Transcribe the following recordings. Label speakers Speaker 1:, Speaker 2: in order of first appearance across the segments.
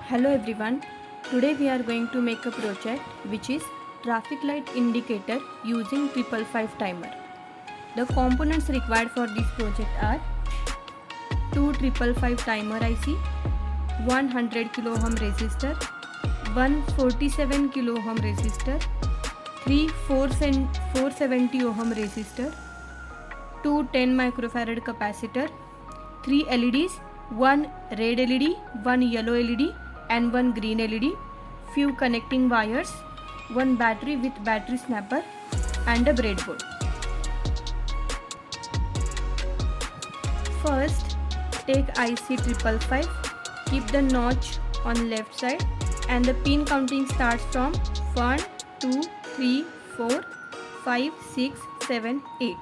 Speaker 1: Hello everyone. Today we are going to make a project which is traffic light indicator using 555 timer. The components required for this project are 2 555 timer IC, 100 kilo ohm resistor, 147 kilo ohm resistor, 3 470 ohm resistor, 2 10 microfarad capacitor, 3 LEDs, 1 red LED, 1 yellow LED and 1 green LED, few connecting wires, 1 battery with battery snapper and a breadboard. First, take IC 555, keep the notch on left side and the pin counting starts from 1, 2, 3, 4, 5, 6, 7, 8.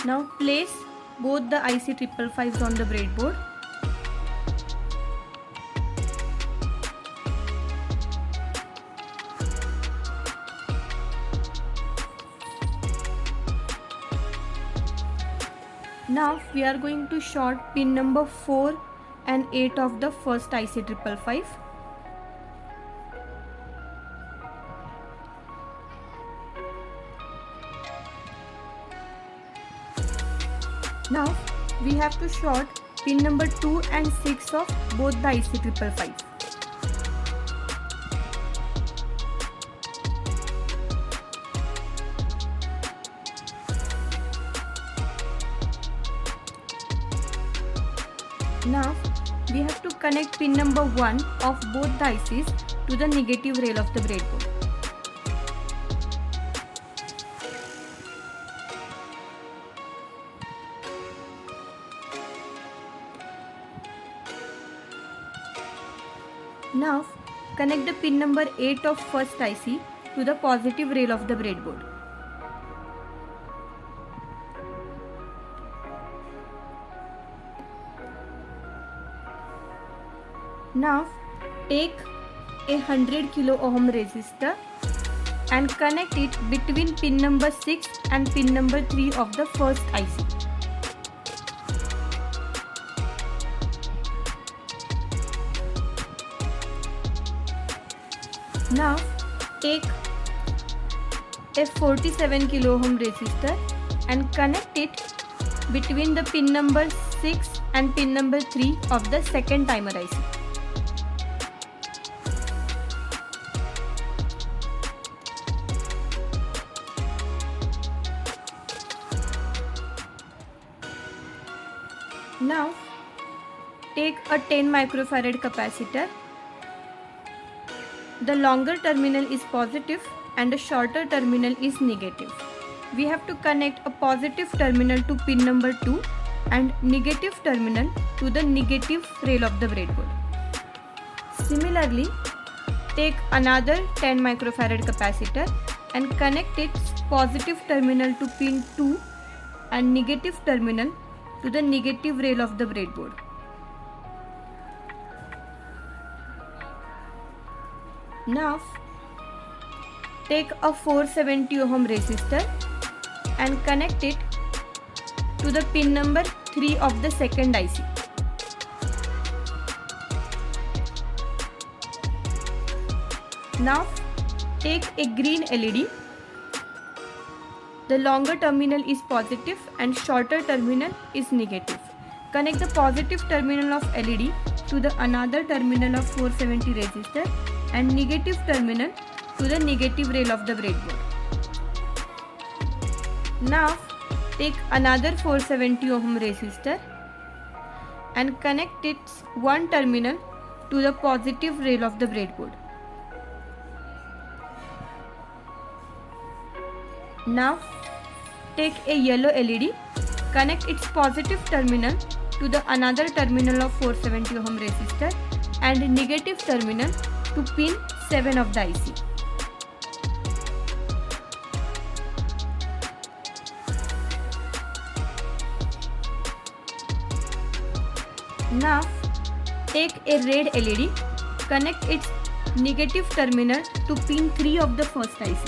Speaker 1: Now place both the IC 555s on the breadboard. Now we are going to short pin number 4 and 8 of the first IC 555. Now we have to short pin number 2 and 6 of both the IC 555. Now we have to connect pin number 1 of both the ICs to the negative rail of the breadboard. Now connect the pin number 8 of first IC to the positive rail of the breadboard. Now take a 100 kilo ohm resistor and connect it between pin number 6 and pin number 3 of the first IC. Now take a 47 kilo ohm resistor and connect it between the pin number 6 and pin number 3 of the second timer IC. Now take a 10 microfarad capacitor. The longer terminal is positive and the shorter terminal is negative. We have to connect a positive terminal to pin number 2 and negative terminal to the negative rail of the breadboard. Similarly, take another 10 microfarad capacitor and connect its positive terminal to pin 2 and negative terminal to the negative rail of the breadboard. Now take a 470 ohm resistor and connect it to the pin number 3 of the second IC. Now take a green LED. The longer terminal is positive and shorter terminal is negative. Connect the positive terminal of LED to the another terminal of 470 resistor and negative terminal to the negative rail of the breadboard. Now take another 470 ohm resistor and connect its one terminal to the positive rail of the breadboard. Now take a yellow LED, connect its positive terminal to the another terminal of 470 ohm resistor and negative terminal to pin 7 of the IC. Now take a red LED, connect its negative terminal to pin 3 of the first IC.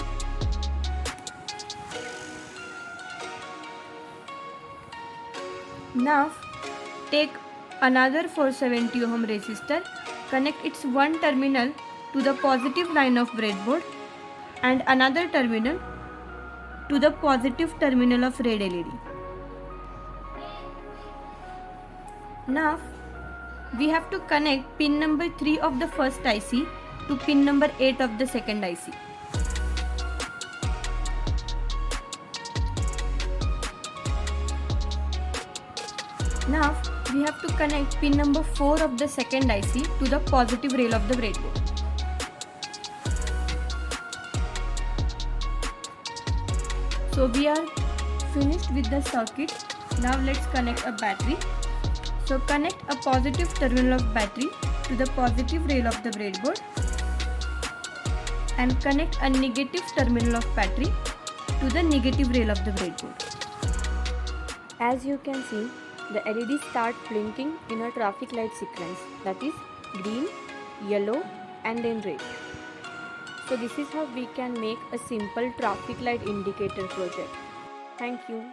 Speaker 1: Now take another 470 ohm resistor connect its one terminal to the positive line of breadboard and another terminal to the positive terminal of red LED. Now we have to connect pin number 3 of the first IC to pin number 8 of the second IC. Now we have to connect pin number 4 of the second IC to the positive rail of the breadboard. So we are finished with the circuit. Now let's connect a battery. So connect a positive terminal of battery to the positive rail of the breadboard and connect a negative terminal of battery to the negative rail of the breadboard. As you can see, the LEDs start blinking in a traffic light sequence, that is green, yellow and then red. So this is how we can make a simple traffic light indicator project. Thank you.